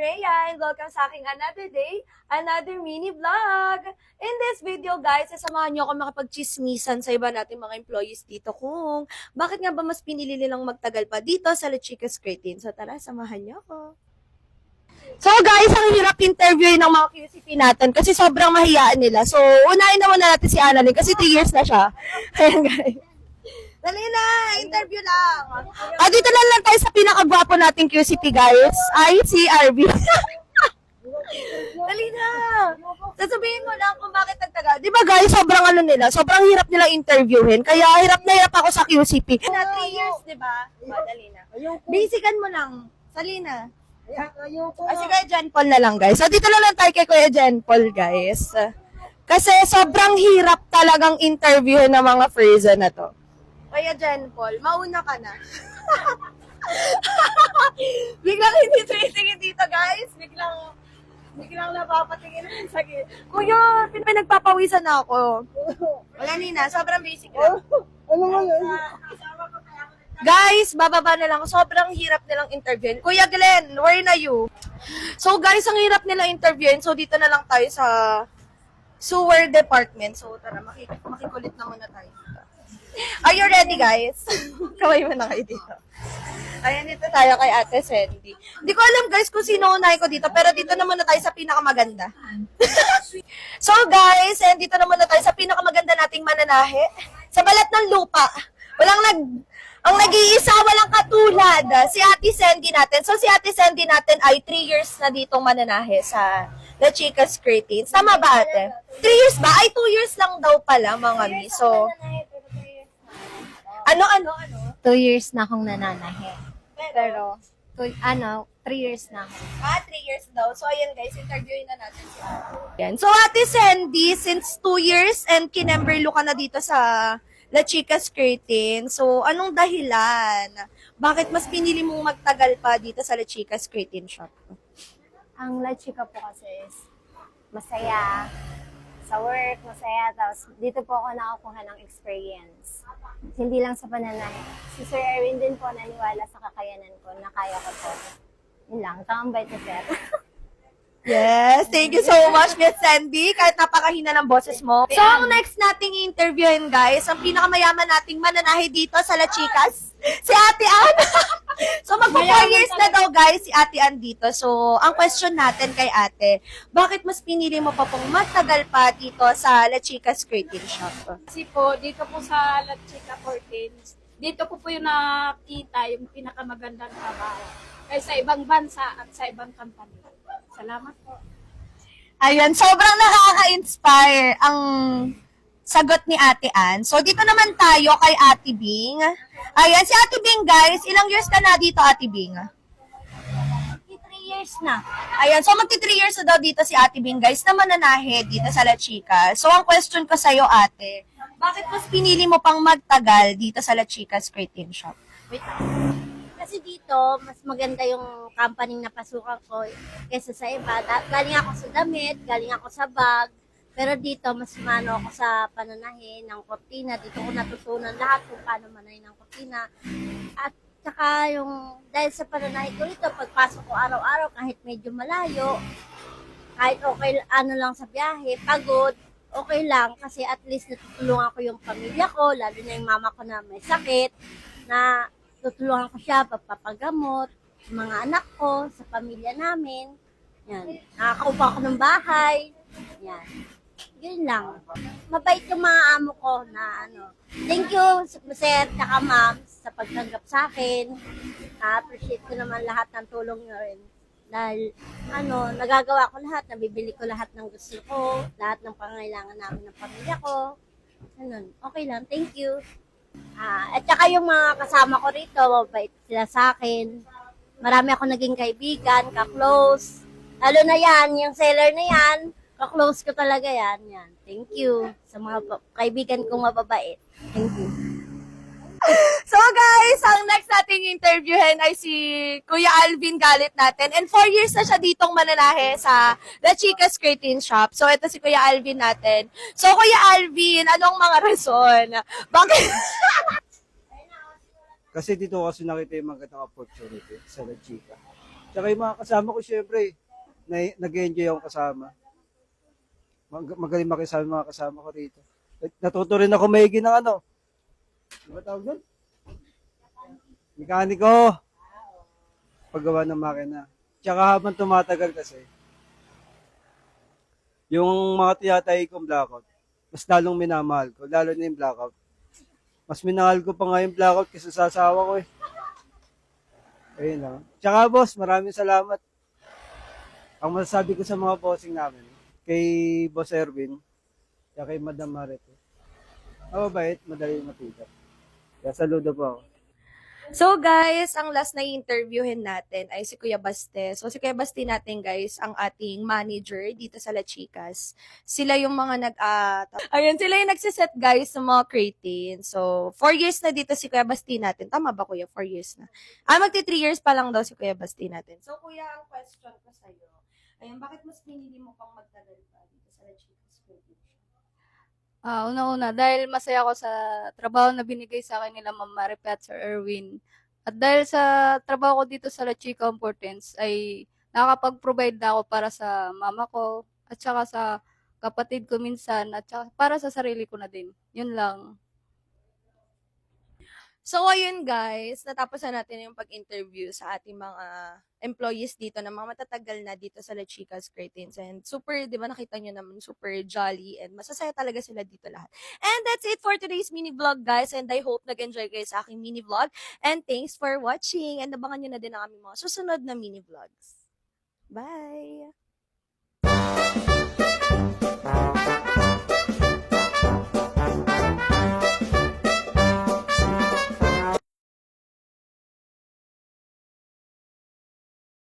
Rhea and welcome sa aking another day, another mini vlog. In this video guys, sasamahan niyo ako makapagchismisan sa iba nating mga employees dito kung bakit nga ba mas pinili nilang magtagal pa dito sa La Chica's Curtain. So tara, samahan niyo ako. So guys, ang hirap interviewin ng mga QCP natin kasi sobrang mahiyaan nila. So unahin na muna natin si Annalyn kasi 3 years na siya. Ayan guys. Dali na, interview lang. Dito lang tayo sa pinakagwapo nating QCP guys. Ay, si RB. Dali na. Sasabihin mo lang kung bakit nagtagal. Di ba guys, sobrang ano nila, sobrang hirap nila interviewin. Kaya hirap na hirap ako sa QCP. Na 3 years, di ba? Dali na. Basican mo lang. Salina. Si Kuya John Paul na lang guys. So dito lang tayo kay Kuya John Paul guys. Kasi sobrang hirap talagang interviewin ng mga Frieza na to. Kuya John Paul, mauna ka na. Biglang hindi tumitingin dito guys. Biglang napapatingin sa sakit. Kuya, pinagpapawisan na ako. Wala nina, sobrang basic lang. Ano nga yun? Guys, bababa na lang. Sobrang hirap nilang interviewin. Kuya Glenn, where na you? So guys, ang hirap nilang interviewin. So dito na lang tayo sa sewer department. So tara, makikulit na muna tayo. Are you ready guys? Kaway mo na kayo dito. Ayan, dito tayo kay Ate Sandy. Hindi ko alam guys kung sino unahin ko dito, pero dito naman na tayo sa pinakamaganda. So guys, and dito naman na tayo sa pinakamaganda nating mananahe. Sa balat ng lupa. Ang nag-iisa, walang katulad, si Ate Sandy natin. So si Ate Sandy natin ay 3 years na ditong mananahe sa La Chica's Curtains. Tama ba ate? 3 years ba? Ay 2 years lang daw pala mga mi. So, ano? 2 years na akong nananahe. Pero, 3 years na ako. 3 years daw. So, ayan guys, interviewin na natin si Ate. Yan. So, Ate Sandy, since 2 years and kinemberlo ka na dito sa La Chica's Curtain. So, anong dahilan? Bakit mas pinili mong magtagal pa dito sa La Chica's Curtain shop? Ang La Chica po kasi is masaya. Sa work, masaya. Tapos, dito po ako nakakuha ng experience. Hindi lang sa pananahe. Si Sir Erwin din po naniwala sa kakayanan ko na kaya ko po. Yun lang. Tambay to sir. Yes, thank you so much, Miss Sandy. Kahit napakahina ng boses mo. So, ang next nating interviewin, guys, ang pinakamayaman nating mananahe dito sa La Chica's, si Ate Ann. So, magpo 4 years na daw, guys, si Ate Ann dito. So, ang question natin kay Ate, bakit mas pinili mo pa pong matagal pa dito sa La Chica's Curtain Shop? Kasi po, dito po sa La Chica Curtains, dito ko po yung nakita yung pinakamagandang trabaho. Kaysa ibang bansa at sa ibang company. Salamat po. Ayan, sobrang nakaka-inspire ang sagot ni Ate Ann. So, dito naman tayo kay Ate Bing. Ayan, si Ate Bing, guys, ilang years ka na dito, Ate Bing? 3 years na. Ayan, so magti 3 years na daw dito si Ate Bing, guys, na mananahe dito sa La Chica. So, ang question ko sa'yo, Ate, bakit mas pinili mo pang magtagal dito sa La Chica's Curtain Shop? Wait lang. Kasi dito, mas maganda yung company na pasukan ko kaysa sa iba. Galing ako sa damit, galing ako sa bag. Pero dito, mas mano ako sa pananahe ng kortina. Dito ko natutunan lahat kung paano manahin ng kortina. At saka yung, dahil sa pananahe ko ito, pagpasok ko araw-araw, kahit medyo malayo, kahit okay, lang sa biyahe, pagod, okay lang. Kasi at least natutulungan ko yung pamilya ko, lalo na yung mama ko na may sakit, na tutulungan ko siya, pagpapagamot, mga anak ko, sa pamilya namin. Yan. Nakakaupa ko ng bahay. Yan. Yun lang. Mabait yung mga amo ko na Thank you, sir, tsaka ma'am, sa pagtanggap sa akin. Na-appreciate ko naman lahat ng tulong nyo rin. Dahil, nagagawa ko lahat, nabibili ko lahat ng gusto ko, lahat ng pangailangan namin ng pamilya ko. Okay lang, thank you. At saka yung mga kasama ko rito, mabait sila sa akin. Marami ako naging kaibigan, ka-close. Lalo na yan, yung seller na yan, ka-close ko talaga yan. Thank you sa mga kaibigan kong mababait. Thank you. So guys, ang next nating interviewin ay si Kuya Alvin Galit natin. And 4 years na siya ditong mananahe sa La Chica's Curtain Shop. So ito si Kuya Alvin natin. So Kuya Alvin, anong mga rason? Bakit? Kasi dito kasi nakita yung magandang opportunity sa La Chica. Tsaka yung mga kasama ko, syempre, nag-enjoy ako kasama. Magaling makisama yung mga kasama ko rito. At natuto rin ako maigi ng ano. Di ba tawag doon? Mekaniko. Paggawa ng makina. Tsaka habang tumatagal kasi, yung mga tiyatay kong blackout, mas lalong minamahal ko, lalo na yung blackout. Mas minahal ko pa nga yung blackout kaysa sa asawa ko eh. Ayun lang. Tsaka boss, maraming salamat. Ang masasabi ko sa mga bossing namin, kay Boss Erwin, kaya kay Madam Marete. Mababait, madali matigat. Kaya saludo po ako. So guys, ang last na i-interviewin natin ay si Kuya Baste. So si Kuya Baste natin guys, ang ating manager dito sa La Chicas. Sila yung mga ayun, sila yung nagsiset guys ng mga creatine. So 4 years na dito si Kuya Baste natin. Tama ba Kuya? 4 years na. Magti 3 years pa lang daw si Kuya Baste natin. So Kuya, ang question ko sa'yo, ayun, bakit mas pinili mo pang magtagal pa dito sa La Chicas Creatine? Una-una, dahil masaya ako sa trabaho na binigay sa akin nila Ma'am Maripe at Sir Erwin. At dahil sa trabaho ko dito sa La Chica Importance ay nakakapag-provide na ako para sa mama ko at saka sa kapatid ko minsan at saka para sa sarili ko na din. Yun lang. So, ayun guys, natapos na natin yung pag-interview sa ating mga employees dito na mga matatagal na dito sa La Chicas Curtains. And super, di ba nakita nyo naman, super jolly and masasaya talaga sila dito lahat. And that's it for today's mini vlog guys. And I hope nag-enjoy kayo sa aking mini vlog. And thanks for watching. And abangan nyo na din ang aming mga susunod na mini vlogs. Bye!